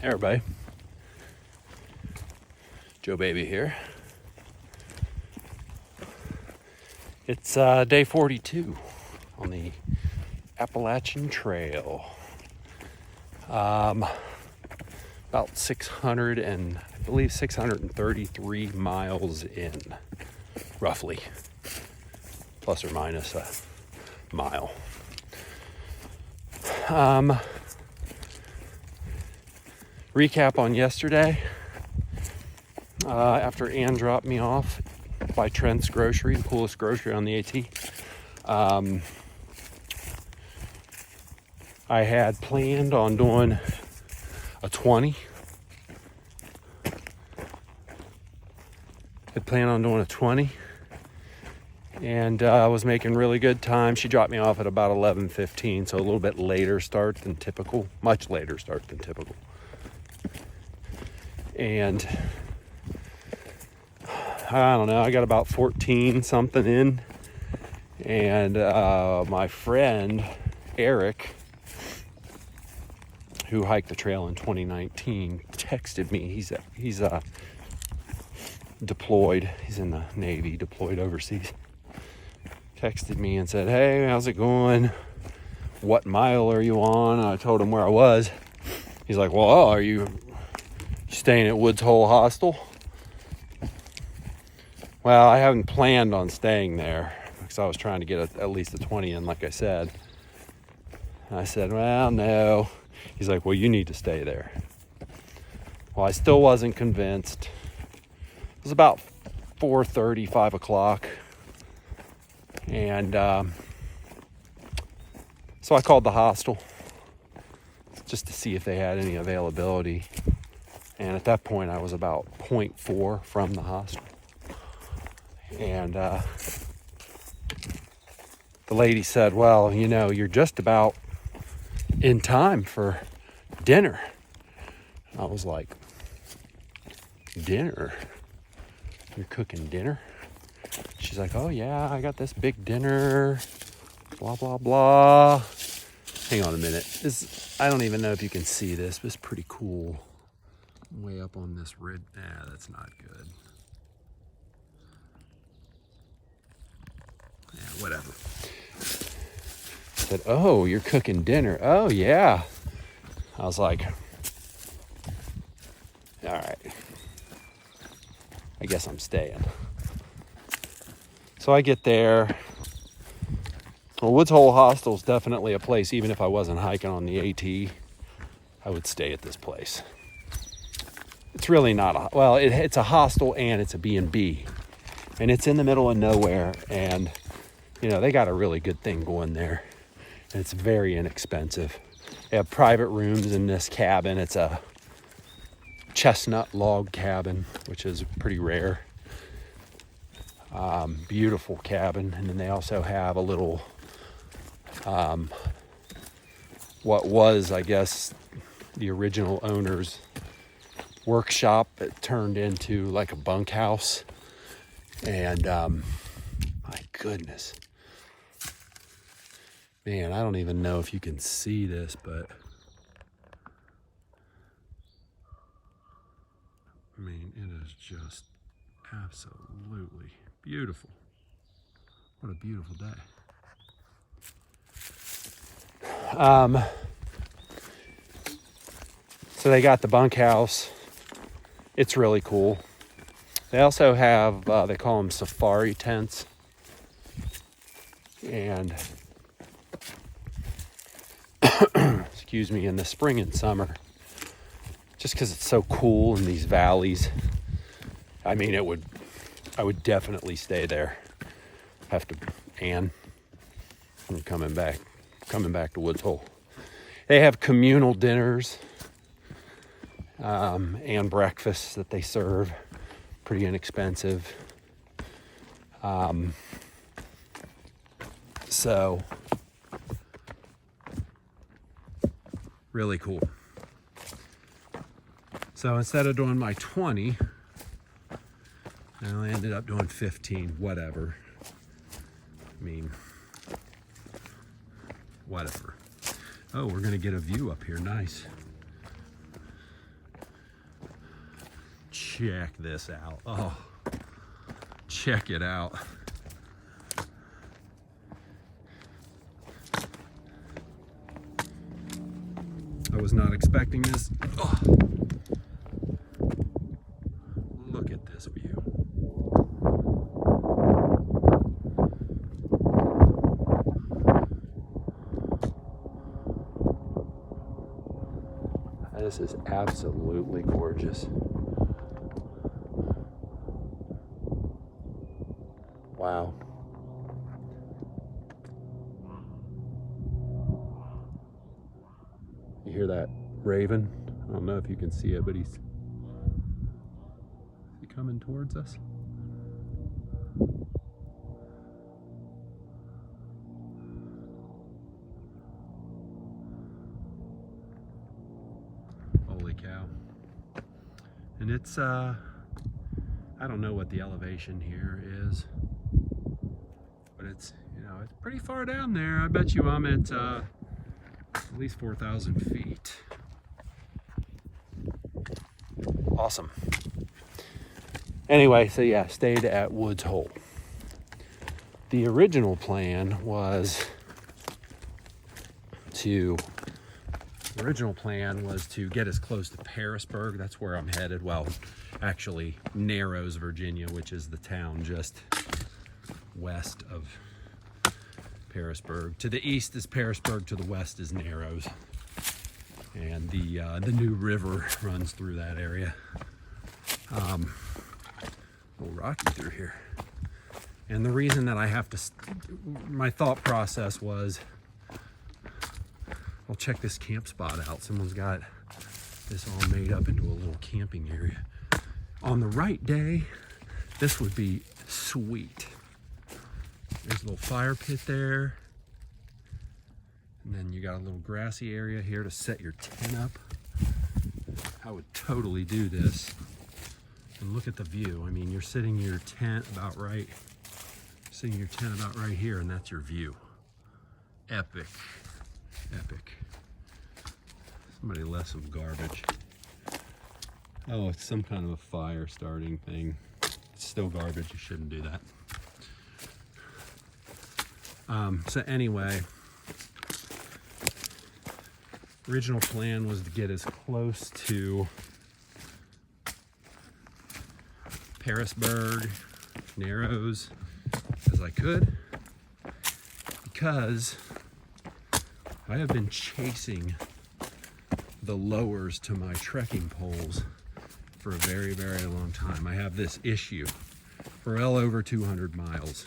Hey everybody, Joe Baby here. It's day 42 on the Appalachian Trail. About 633 miles in, roughly, plus or minus a mile. Recap on yesterday. After Ann dropped me off by Trent's Grocery, the coolest grocery on the AT, I had planned on doing a 20. And I was making really good time. She dropped me off at about 11:15, so a little bit later start than typical, much later start than typical. And I don't know, I got about 14 something in, and my friend Eric, who hiked the trail in 2019, texted me. He's deployed. He's in the Navy, deployed overseas. Texted me and said, "Hey, how's it going? What mile are you on?" And I told him where I was. He's like, "Well, are you staying at Woods Hole Hostel?" Well, I haven't planned on staying there because I was trying to get at least a 20 in, like I said. And I said, "Well, no." He's like, "Well, you need to stay there." Well, I still wasn't convinced. It was about 4:30, 5 o'clock. And so I called the hostel just to see if they had any availability. And at that point, I was about 0.4 from the hostel. And the lady said, "Well, you know, you're just about in time for dinner." I was like, "Dinner? You're cooking dinner?" She's like, "Oh yeah, I got this big dinner, blah, blah, blah." Hang on a minute. I don't even know if you can see this, but it's pretty cool. Way up on this ridge. Nah, that's not good. Yeah, whatever. Said, "Oh, you're cooking dinner." "Oh, yeah." I was like, "All right. I guess I'm staying." So I get there. Well, Woods Hole Hostel is definitely a place, even if I wasn't hiking on the AT, I would stay at this place. It's really not it's a hostel and it's a B&B. And it's in the middle of nowhere. And, you know, they got a really good thing going there. And it's very inexpensive. They have private rooms in this cabin. It's a chestnut log cabin, which is pretty rare. Beautiful cabin. And then they also have a little, what was, I guess, the original owner's workshop that turned into like a bunkhouse. And my goodness, man, I don't even know if you can see this, but I mean, it is just absolutely beautiful. What a beautiful day. So they got the bunkhouse. It's really cool. They also have, they call them safari tents. And, excuse me, in the spring and summer, just because it's so cool in these valleys, I mean, I would definitely stay there. I'm coming back to Woods Hole. They have communal dinners and breakfasts that they serve, pretty inexpensive. So really cool. So instead of doing my 20, I ended up doing 15, whatever. I mean, whatever. Oh, we're gonna get a view up here, nice. check this out. Oh, check it out. I was not expecting this. Oh. Look at this view. This is absolutely gorgeous. Wow. You hear that raven? I don't know if you can see it, but is he coming towards us? Holy cow. And it's, I don't know what the elevation here is, but it's, you know, it's pretty far down there. I bet you I'm at least 4,000 feet. Awesome. Anyway, so yeah, stayed at Woods Hole. The original plan was to get as close to Parisburg. That's where I'm headed. Well, actually Narrows, Virginia, which is the town just west of Parisburg. To the east is Parisburg, to the west is Narrows. And the new river runs through that area. A little rocky through here. And the reason that I have to, my thought process was, I'll check this camp spot out. Someone's got this all made up into a little camping area. On the right day, this would be sweet. There's a little fire pit there. And then you got a little grassy area here to set your tent up. I would totally do this. And look at the view. I mean, you're sitting your tent about right, here, and that's your view. Epic, epic. Somebody left some garbage. Oh, it's some kind of a fire starting thing. It's still garbage, you shouldn't do that. So anyway, original plan was to get as close to Parisburg, Narrows as I could, because I have been chasing the lowers to my trekking poles for a very, very long time. I have this issue for well over 200 miles,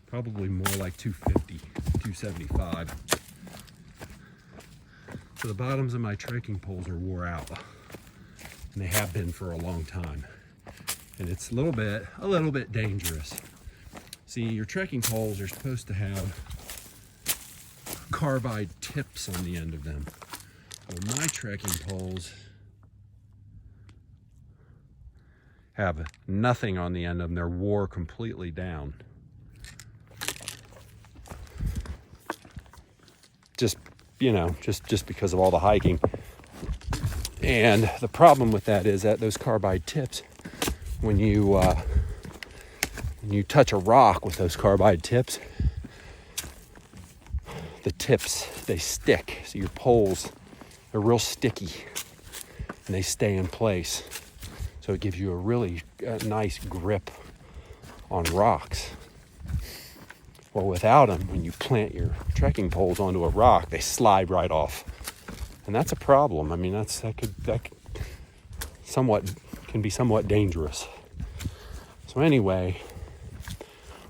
probably more like 250, 275. So the bottoms of my trekking poles are wore out, and they have been for a long time. And it's a little bit dangerous. See, your trekking poles are supposed to have carbide tips on the end of them. Well, my trekking poles have nothing on the end of them. They're wore completely down. Just, you know, just because of all the hiking. And the problem with that is that those carbide tips, when you touch a rock with those carbide tips, the tips, they stick. So your poles, they're real sticky and they stay in place. So it gives you a really nice grip on rocks. Well, without them, when you plant your trekking poles onto a rock, they slide right off. And that's a problem. I mean, that can be somewhat dangerous. So anyway,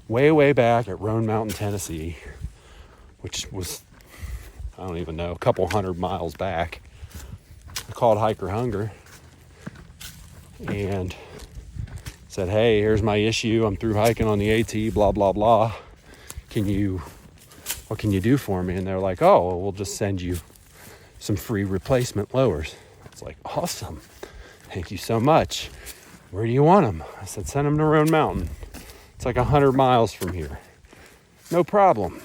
way back at Roan Mountain, Tennessee, which was, I don't even know, a couple hundred miles back, I called Hiker Hunger and said, hey, here's my issue. I'm through hiking on the AT, blah, blah, blah. What can you do for me? And they're like, oh, well, we'll just send you some free replacement lowers. It's like, awesome. Thank you so much. Where do you want them? I said, send them to Roan Mountain. It's like 100 miles from here. No problem.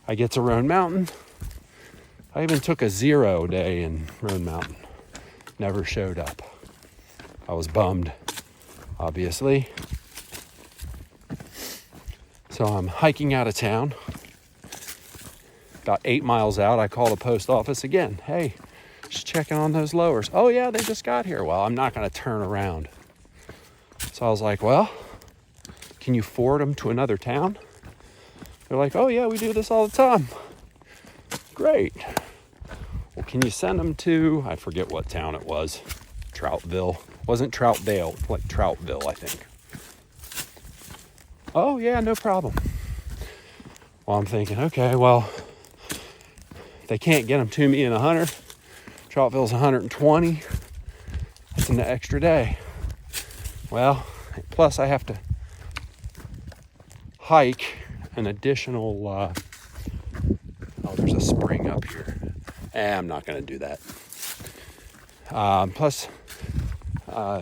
I get to Roan Mountain. I even took a 0 day in Roan Mountain. Never showed up. I was bummed, obviously. So I'm hiking out of town. About 8 miles out, I call the post office again. Hey, just checking on those lowers. Oh yeah, they just got here. Well, I'm not going to turn around. So I was like, well, can you forward them to another town? They're like, oh yeah, we do this all the time. Great. Well, can you send them to, I forget what town it was. Troutville. Wasn't Troutdale, like Troutville, I think. Oh yeah, no problem. Well, I'm thinking, okay, well, they can't get them to me in 100. Troutville's 120. That's an extra day. Well, plus I have to hike an additional, oh, there's a spring up here. I'm not going to do that. Plus,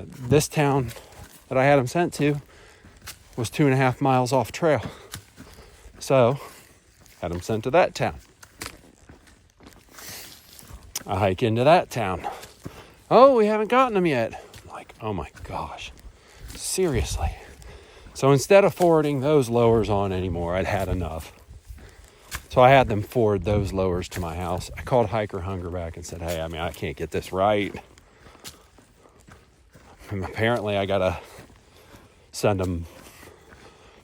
this town that I had them sent to was 2.5 miles off trail. So, had them sent to that town. I hike into that town. Oh, we haven't gotten them yet. I'm like, oh my gosh. Seriously. So instead of forwarding those lowers on anymore, I'd had enough. So I had them forward those lowers to my house. I called Hiker Hunger back and said, hey, I can't get this right. And apparently I got to send them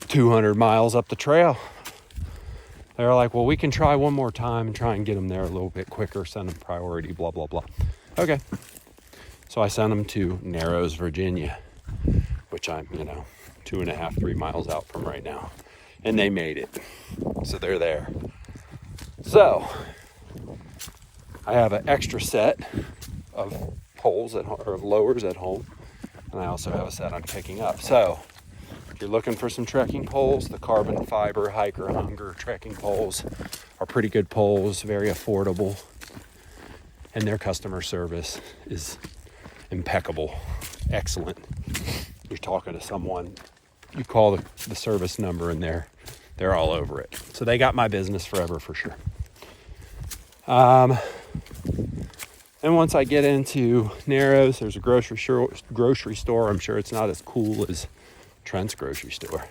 200 miles up the trail. They were like, well, we can try one more time and try and get them there a little bit quicker, send them priority, blah, blah, blah. Okay. So I sent them to Narrows, Virginia, which I'm, 2.5, 3 miles out from right now. And they made it. So they're there. So I have an extra set of poles or lowers at home. And I also have a set I'm picking up. So if you're looking for some trekking poles, the carbon fiber Hiker Hunger trekking poles are pretty good poles, very affordable. And their customer service is impeccable, excellent. You're talking to someone, you call the service number and they're all over it. So they got my business forever for sure. And once I get into Narrows, there's a grocery store. I'm sure it's not as cool as Trent's grocery store.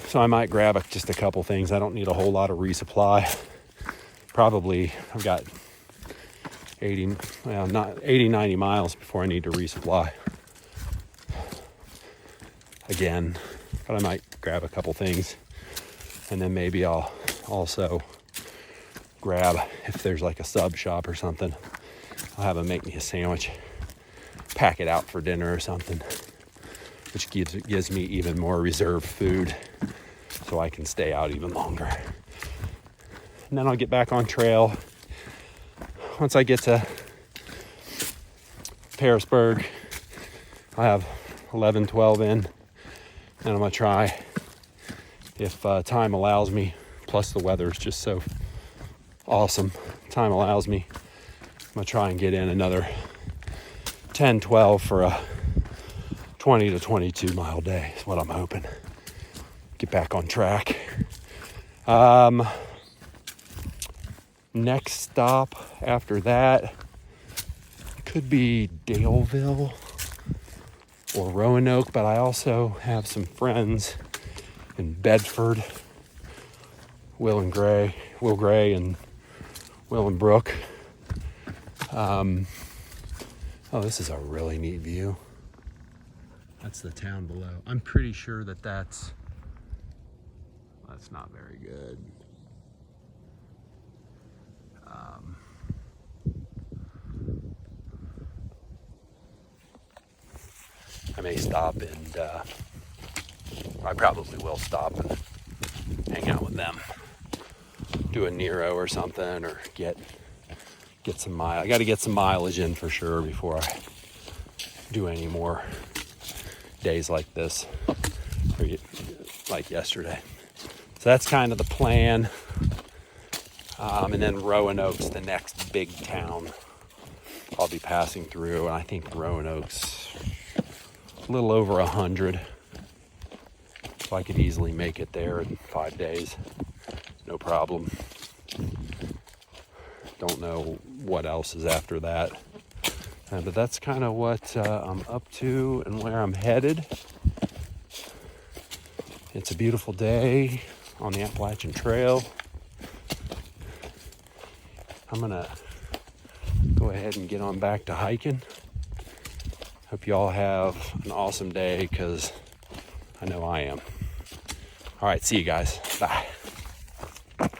So I might grab just a couple things. I don't need a whole lot of resupply. Probably I've got 90 miles before I need to resupply again, but I might grab a couple things, and then maybe I'll also grab, if there's like a sub shop or something, I'll have them make me a sandwich, pack it out for dinner or something, which gives me even more reserved food so I can stay out even longer. And then I'll get back on trail. Once I get to Harrisburg, I have 11, 12 in, and I'm going to try, if time allows me, plus the weather is just so awesome, time allows me, I'm going to try and get in another 10, 12 for a 20 to 22 mile day is what I'm hoping. Get back on track. Next stop after that could be Daleville or Roanoke, but I also have some friends in Bedford, Will Gray and Will and Brooke. Oh, this is a really neat view. That's the town below. I'm pretty sure that's not very good. I may stop and I probably will stop and hang out with them, do a Nero or something, or get some mile. I got to get some mileage in for sure before I do any more days like this, or like yesterday. So that's kind of the plan. And then Roanoke's the next big town I'll be passing through, and I think Roanoke's a little over 100, so I could easily make it there in 5 days, no problem. Don't know what else is after that. But that's kind of what I'm up to and where I'm headed. It's a beautiful day on the Appalachian Trail. I'm gonna go ahead and get on back to hiking. Hope you all have an awesome day, because I know I am. All right, see you guys. Bye.